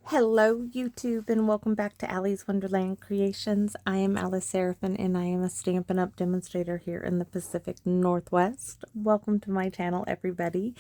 Hello YouTube and welcome back to Allie's Wonderland Creations. I am Alice Seraphin and I am a Stampin' Up! Demonstrator here in the Pacific Northwest. Welcome to my channel, everybody.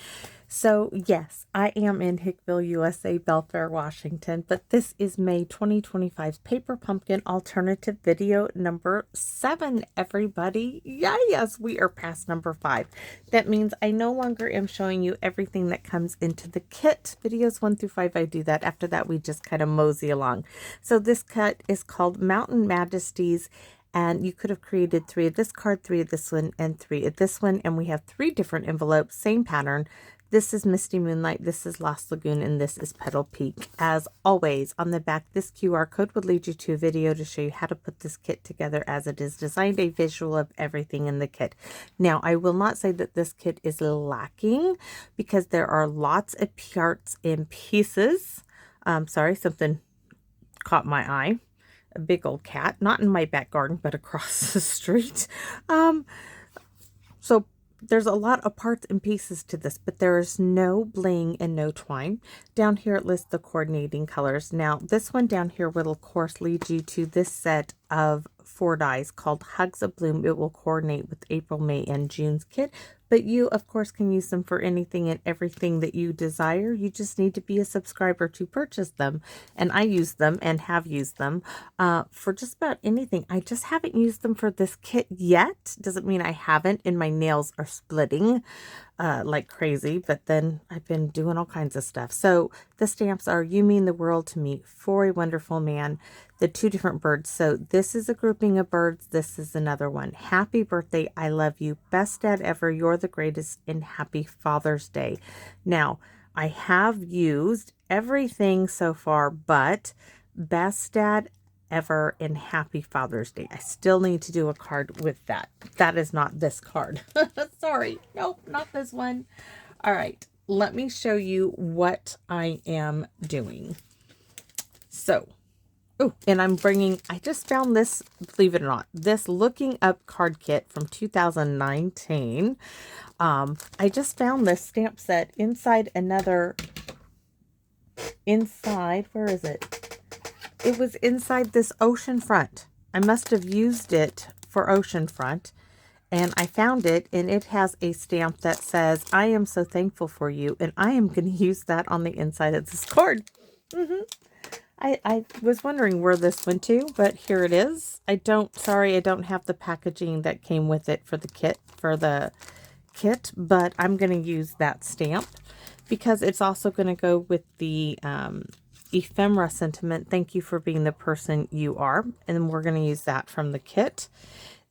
So yes, I am in Hickville, USA, Belfair, Washington, but this is May 2025's Paper Pumpkin Alternative video number 7, everybody. Yes, we are past number 5. That means I no longer am showing you everything that comes into the kit. Videos 1 through 5, I do that. After that, we just kind of mosey along. So this cut is called Mountain Majesties, and you could have created 3 of this card, 3 of this one, and 3 of this one, and we have 3 different envelopes, same pattern. This is Misty Moonlight, this is Lost Lagoon, and this is Petal Peak. As always, on the back, this QR code would lead you to a video to show you how to put this kit together as it is designed, a visual of everything in the kit. Now, I will not say that this kit is lacking because there are lots of parts and pieces. Sorry, something caught my eye. A big old cat, not in my back garden, but across the street. So there's a lot of parts and pieces to this, but there is no bling and no twine. Down here it lists the coordinating colors. Now this one down here will of course lead you to this set of 4 dies called Hugs of Bloom. It will coordinate with April, May, and June's kit, but you of course can use them for anything and everything that you desire. You just need to be a subscriber to purchase them, and I use them and have used them for just about anything. I just haven't used them for this kit yet. Doesn't mean I haven't, and my nails are splitting like crazy, but then I've been doing all kinds of stuff. So the stamps are You Mean the World to Me, For a Wonderful Man, the 2 different birds. So this is a grouping of birds, this is another one. Happy Birthday, I Love You, Best Dad Ever, You're the Greatest, and Happy Father's Day. Now, I have used everything so far but Best Dad Ever and Happy Father's Day. I still need to do a card with that. That is not this card. Sorry. Nope, not this one. All right. Let me show you what I am doing. So, oh, and I'm bringing, I just found this, believe it or not, this Looking Up card kit from 2019. I just found this stamp set inside another, where is it? It was inside this Oceanfront. I must have used it for Oceanfront, and I found it, and it has a stamp that says, I am so thankful for you, and I am going to use that on the inside of this card. I was wondering where this went to, but here it is. Sorry, I don't have the packaging that came with it for the kit, but I'm going to use that stamp because it's also going to go with the ephemera sentiment. Thank you for being the person you are. And we're going to use that from the kit.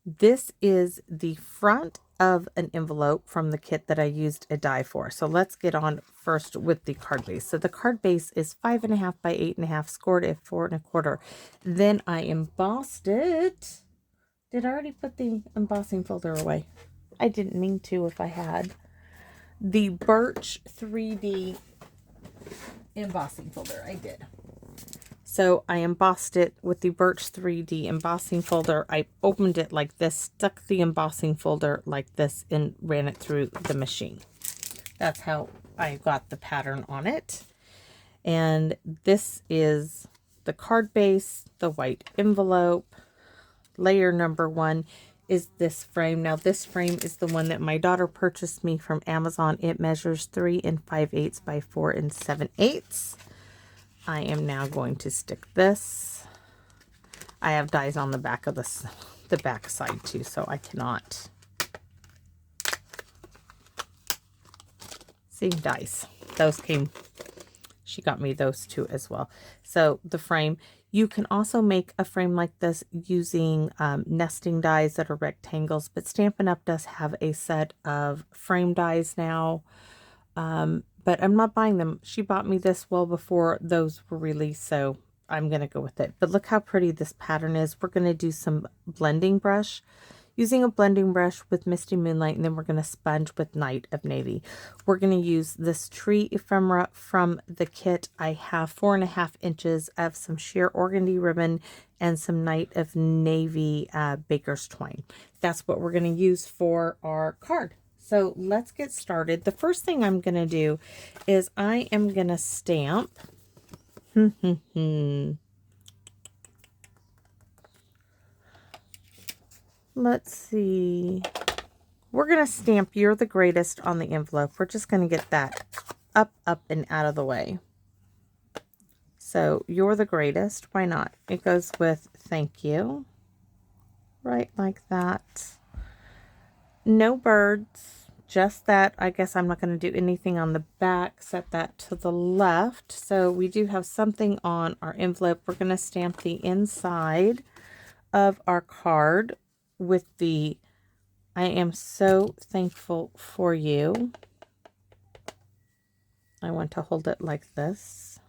This is the front of an envelope from the kit that I used a die for. So let's get on first with the card base. So the card base is 5.5 by 8.5, scored at 4.25. Then I embossed it. Did I already put the embossing folder away? I didn't mean to if I had. The Birch 3D embossing folder. I did. So I embossed it with the Birch 3D embossing folder. I opened it like this, stuck the embossing folder like this, and ran it through the machine. That's how I got the pattern on it. And this is the card base, the white envelope. Layer number 1 is this frame. Now this frame is the one that my daughter purchased me from Amazon. It measures 3 5/8 by 4 7/8. I am now going to stick this. I have dies on the back of the back side too, so I cannot see dies. Those came, she got me those too as well. So the frame, you can also make a frame like this using nesting dies that are rectangles, but Stampin' Up! Does have a set of frame dies now, but I'm not buying them. She bought me this well before those were released, so I'm going to go with it. But look how pretty this pattern is. We're going to do some blending brush. Using a blending brush with Misty Moonlight, and then we're going to sponge with Night of Navy. We're going to use this tree ephemera from the kit. I have 4.5 inches of some sheer organdy ribbon and some Night of Navy baker's twine. That's what we're going to use for our card. So let's get started. The first thing I'm going to do is I am going to stamp Let's see. We're going to stamp "You're the Greatest" on the envelope. We're just going to get that up, and out of the way. So, "You're the greatest." Why not? It goes with "Thank you." Right like that. No birds. Just that. I guess I'm not going to do anything on the back. Set that to the left. So, we do have something on our envelope. We're going to stamp the inside of our card with the "I am so thankful for you." I want to hold it like this.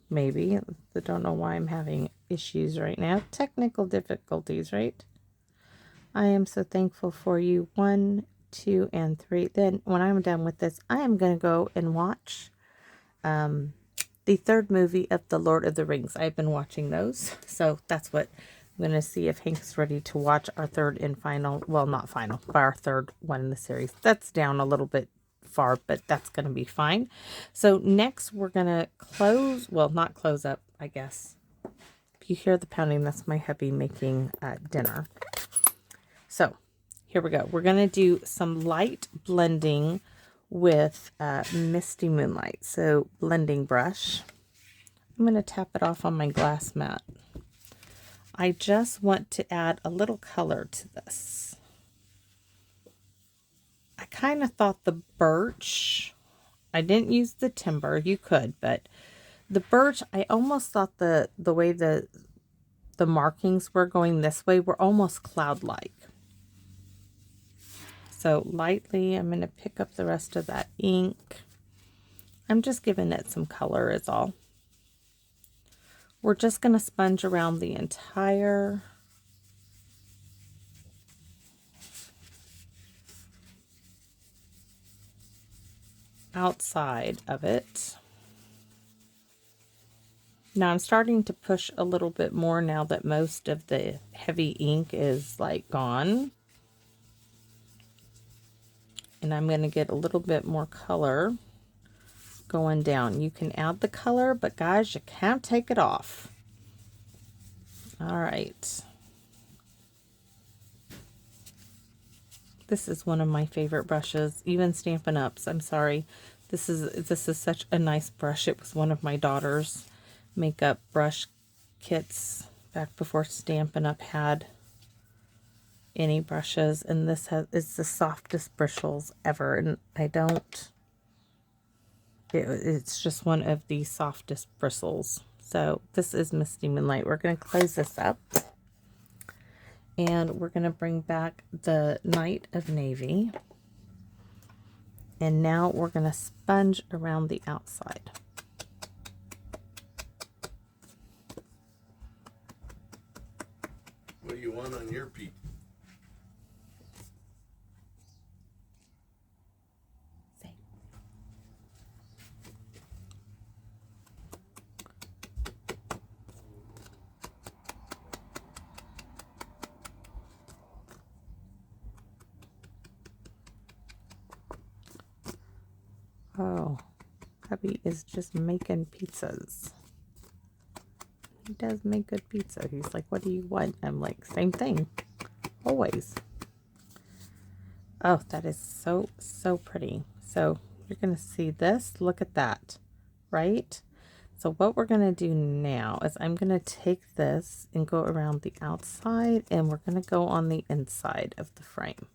Maybe. I don't know why I'm having issues right now. Technical difficulties, right? I am so thankful for you. 1, 2, and 3. Then when I'm done with this, I am going to go and watch the third movie of The Lord of the Rings. I've been watching those. So that's what I'm going to see if Hank's ready to watch our third and final. Well, not final, but our third one in the series. That's down a little bit far, but that's going to be fine. So next we're going to close, well, not close up, I guess. If you hear the pounding, that's my hubby making dinner. So here we go. We're going to do some light blending with Misty Moonlight. So blending brush. I'm going to tap it off on my glass mat. I just want to add a little color to this. I kind of thought the birch, I didn't use the timber, you could, but the birch, I almost thought the way the markings were going this way were almost cloud-like. So lightly, I'm going to pick up the rest of that ink. I'm just giving it some color is all. We're just going to sponge around the entire outside of it. Now I'm starting to push a little bit more now that most of the heavy ink is like gone. And I'm going to get a little bit more color going down. You can add the color, but guys, you can't take it off. All right. This is one of my favorite brushes, even Stampin' Up's. I'm sorry. This is such a nice brush. It was one of my daughter's makeup brush kits back before Stampin' Up had any brushes, and this is the softest bristles ever, and it's just one of the softest bristles. So this is Misty Moonlight. We're going to close this up, and we're going to bring back the Night of Navy, and now we're going to sponge around the outside. What do you want on your pizza? Oh, hubby is just making pizzas. He does make good pizza. He's like, "What do you want?" I'm like, "Same thing, always." Oh, that is so, so pretty. So you're going to see this. Look at that, right? So what we're going to do now is I'm going to take this and go around the outside, and we're going to go on the inside of the frame.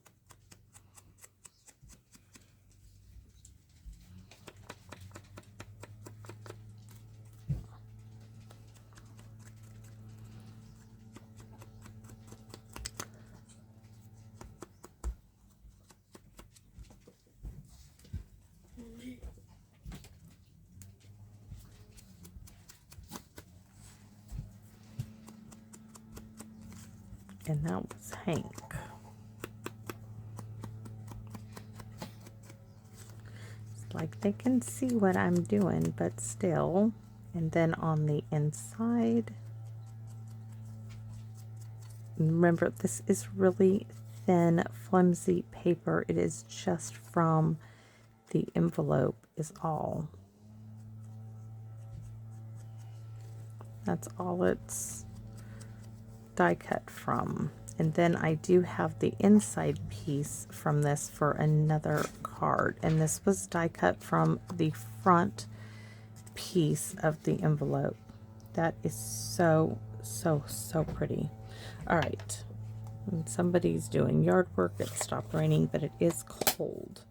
And that was Hank. It's like they can see what I'm doing, but still. And then on the inside, remember, this is really thin, flimsy paper. It is just from the envelope is all. That's all it's die cut from. And then I do have the inside piece from this for another card. And this was die cut from the front piece of the envelope. That is so, so, so pretty. All right. And somebody's doing yard work. It stopped raining, but it is cold.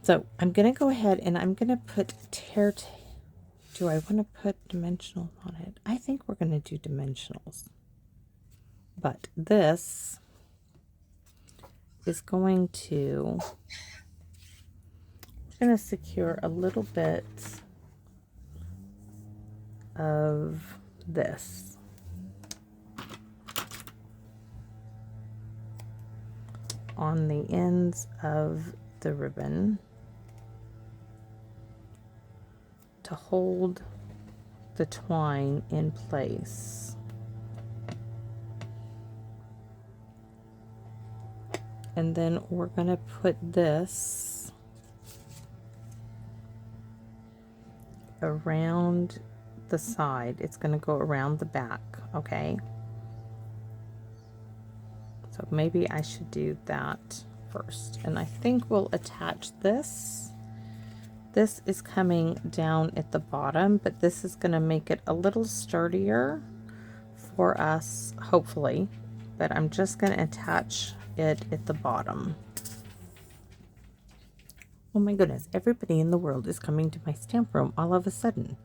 So I'm going to go ahead and I'm going to put tear tape. Do I want to put dimensional on it? I think we're going to do dimensionals. But this is going to, we're going to secure a little bit of this. On the ends of the ribbon to hold the twine in place. And then we're going to put this around the side. It's going to go around the back, okay? So maybe I should do that first. And I think we'll attach this. This is coming down at the bottom, but this is going to make it a little sturdier for us, hopefully. But I'm just going to attach it at the bottom. Oh my goodness, everybody in the world is coming to my stamp room all of a sudden.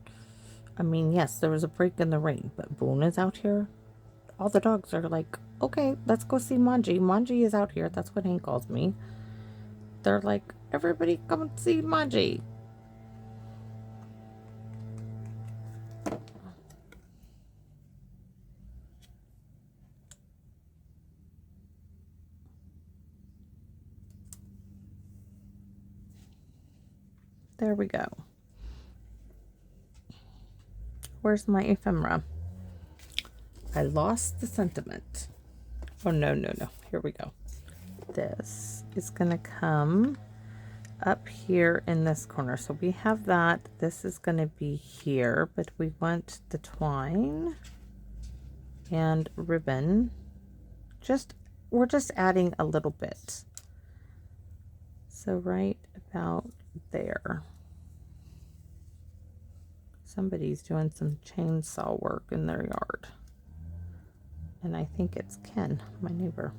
I mean, yes, there was a break in the rain, but Boone is out here. All the dogs are like, okay, let's go see Manji. Manji is out here. That's what Hank calls me. They're like, everybody come see Manji. There we go. Where's my ephemera? I lost the sentiment. Oh, no, no, no. Here we go. This is going to come up here in this corner. So we have that. This is going to be here, but we want the twine and ribbon. We're just adding a little bit. So right about there. Somebody's doing some chainsaw work in their yard. And I think it's Ken, my neighbor.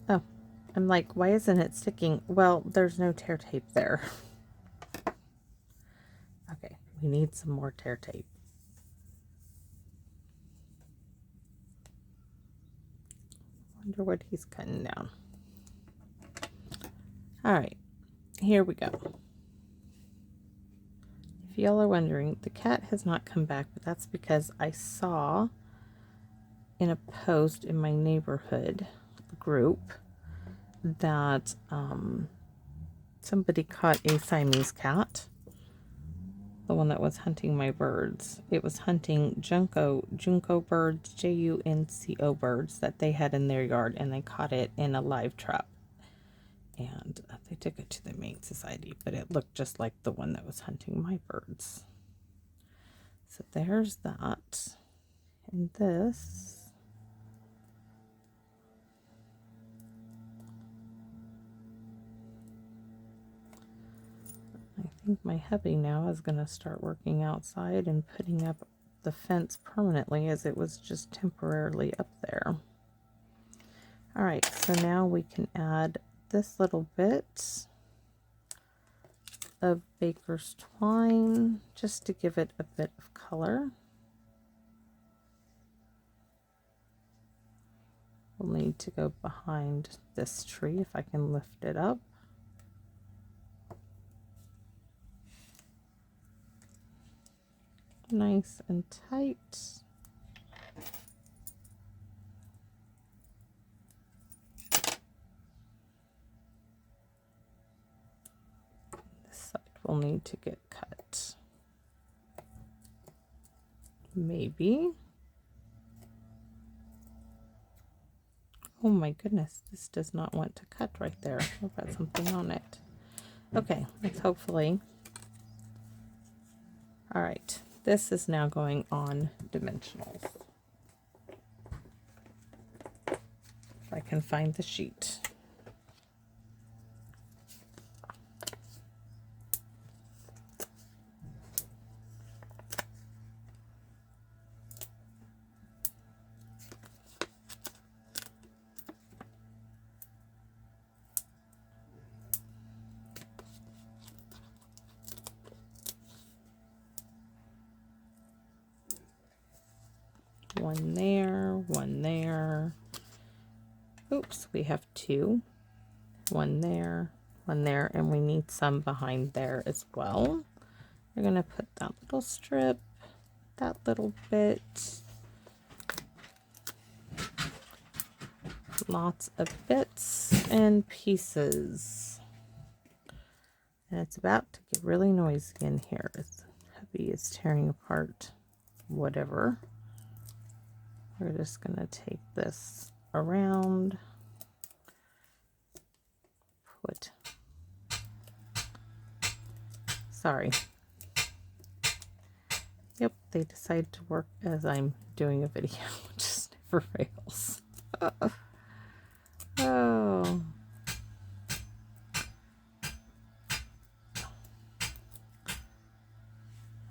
Oh, I'm like, why isn't it sticking? Well, there's no tear tape there. Okay, we need some more tear tape. Wonder what he's cutting down. All right, here we go. If y'all are wondering, the cat has not come back, but that's because I saw in a post in my neighborhood group that somebody caught a Siamese cat, the one that was hunting my birds. It was hunting junco birds, Junco birds that they had in their yard, and they caught it in a live trap. And they took it to the Humane Society, but it looked just like the one that was hunting my birds. So there's that. And this, I think my hubby now is going to start working outside and putting up the fence permanently, as it was just temporarily up there. All right, so now we can add this little bit of baker's twine just to give it a bit of color. We'll need to go behind this tree if I can lift it up. Nice and tight. Will need to get cut. Maybe. Oh my goodness, this does not want to cut right there. I've got something on it. Okay, let's hopefully. All right, this is now going on dimensionals. If I can find the sheet. One there, one there. Oops, we have two. One there, and we need some behind there as well. We're gonna put that little strip, that little bit. Lots of bits and pieces. And it's about to get really noisy in here. Hubby is tearing apart whatever. We're just gonna take this around. Sorry. Yep, they decide to work as I'm doing a video. It just never fails. Oh.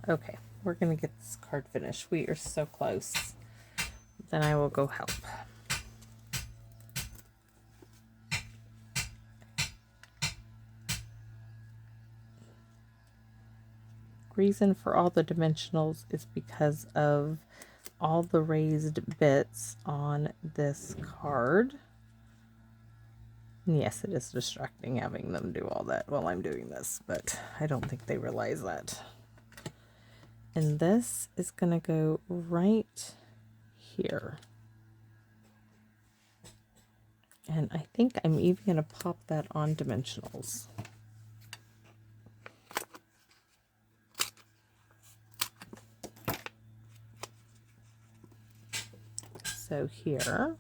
Okay, we're gonna get this card finished. We are so close. Then I will go help. Reason for all the dimensionals is because of all the raised bits on this card. And yes, it is distracting having them do all that while I'm doing this, but I don't think they realize that. And this is going to go right here. And I think I'm even going to pop that on dimensionals. So here,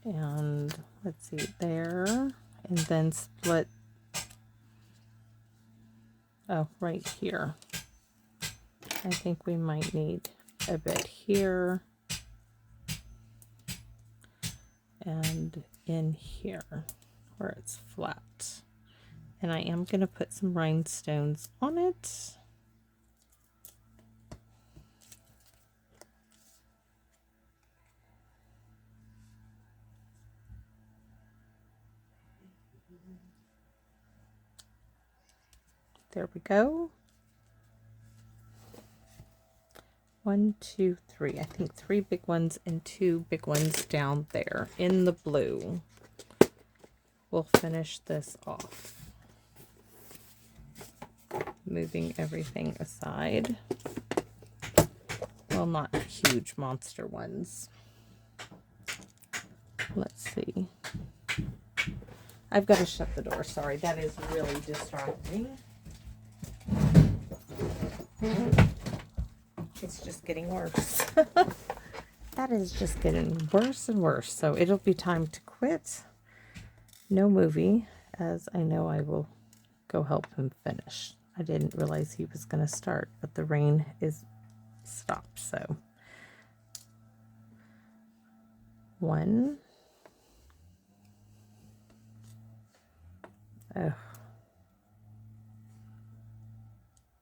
and let's see, there, and then split, oh, right here. I think we might need a bit here and in here where it's flat. And I am going to put some rhinestones on it. There we go. 1, 2, 3. I think 3 big ones and 2 big ones down there in the blue. We'll finish this off. Moving everything aside. Well, not huge monster ones. Let's see. I've got to shut the door. Sorry, that is really distracting. It's just getting worse. That is just getting worse and worse. So it'll be time to quit. No movie, as I know I will go help him finish. I didn't realize he was going to start, but the rain is stopped. So 1. Oh.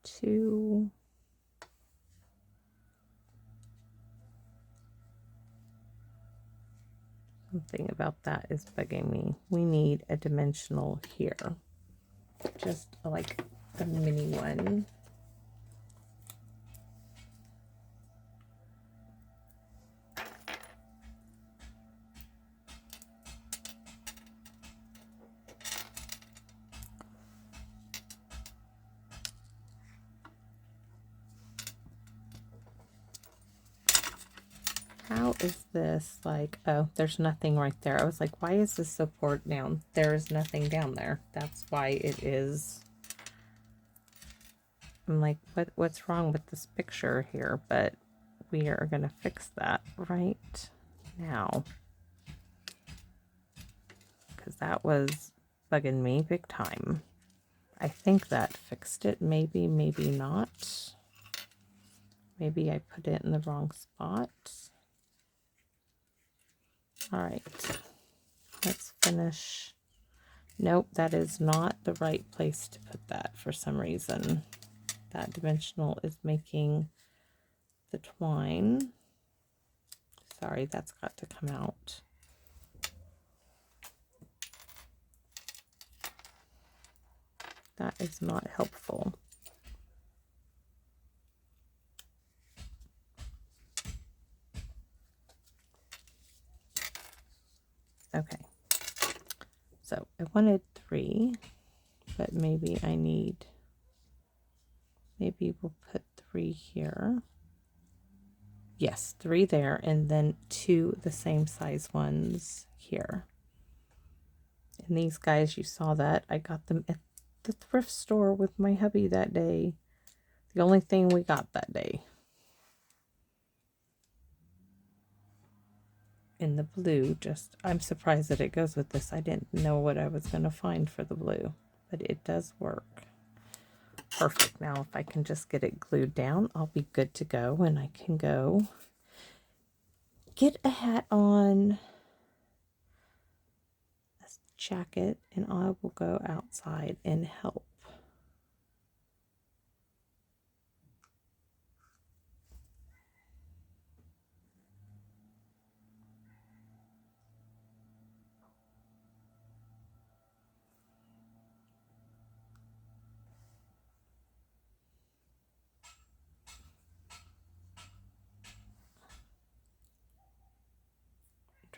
2. Something about that is bugging me. We need a dimensional here. Just like a mini one. How is this like, oh, there's nothing right there. I was like, why is this so poured down? There is nothing down there. That's why it is. I'm like, what's wrong with this picture here? But we are going to fix that right now. Because that was bugging me big time. I think that fixed it. Maybe, maybe not. Maybe I put it in the wrong spot. All right, let's finish. Nope, that is not the right place to put that for some reason. That dimensional is making the twine. Sorry, that's got to come out. That is not helpful. Okay, so I wanted 3, but maybe I need, maybe we'll put 3 here. Yes, 3 there, and then 2 the same size ones here. And these guys, you saw that. I got them at the thrift store with my hubby that day. The only thing we got that day. In the blue, just, I'm surprised that it goes with this. I didn't know what I was going to find for the blue, but it does work. Perfect. Now, if I can just get it glued down, I'll be good to go, and I can go get a hat on, a jacket, and I will go outside and help.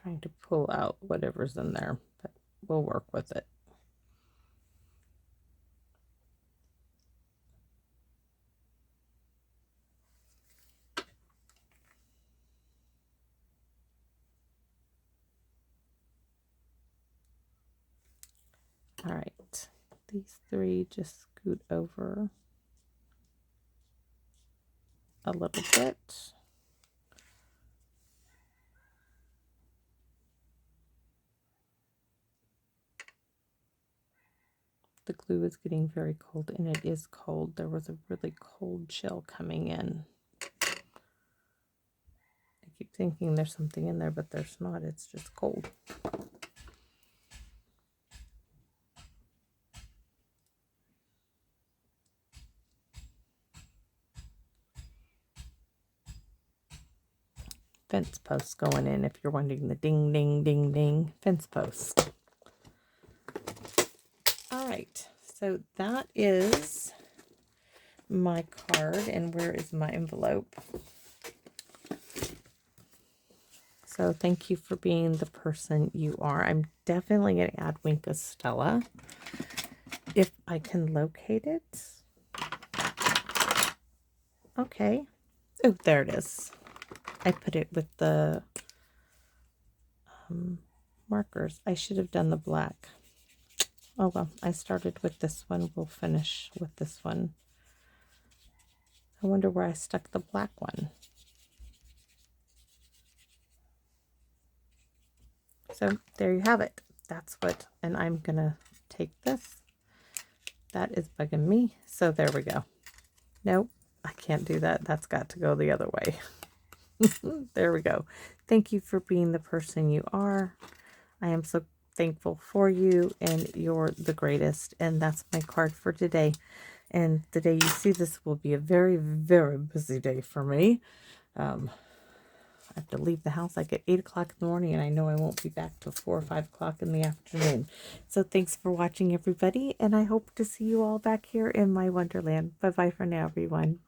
Trying to pull out whatever's in there, but we'll work with it. All right, these 3 just scoot over a little bit. The glue is getting very cold, and it is cold. There was a really cold chill coming in. I keep thinking there's something in there, but there's not. It's just cold. Fence posts going in, if you're wondering, the ding, ding, ding, ding fence post. All right, so that is my card, and where is my envelope? So thank you for being the person you are. I'm definitely going to add Winka Stella if I can locate it. Okay. Oh, there it is. I put it with the markers. I should have done the black. Oh well, I started with this one. We'll finish with this one. I wonder where I stuck the black one. So there you have it. That's what, and I'm gonna take this. That is bugging me. So there we go. Nope, I can't do that. That's got to go the other way. There we go. Thank you for being the person you are. I am so thankful for you, and you're the greatest. And that's my card for today. And the day you see this will be a very, very busy day for me. I have to leave the house like at 8 o'clock in the morning, and I know I won't be back till 4 or 5 o'clock in the afternoon. So thanks for watching, everybody, and I hope to see you all back here in my Wonderland. Bye-bye for now, everyone.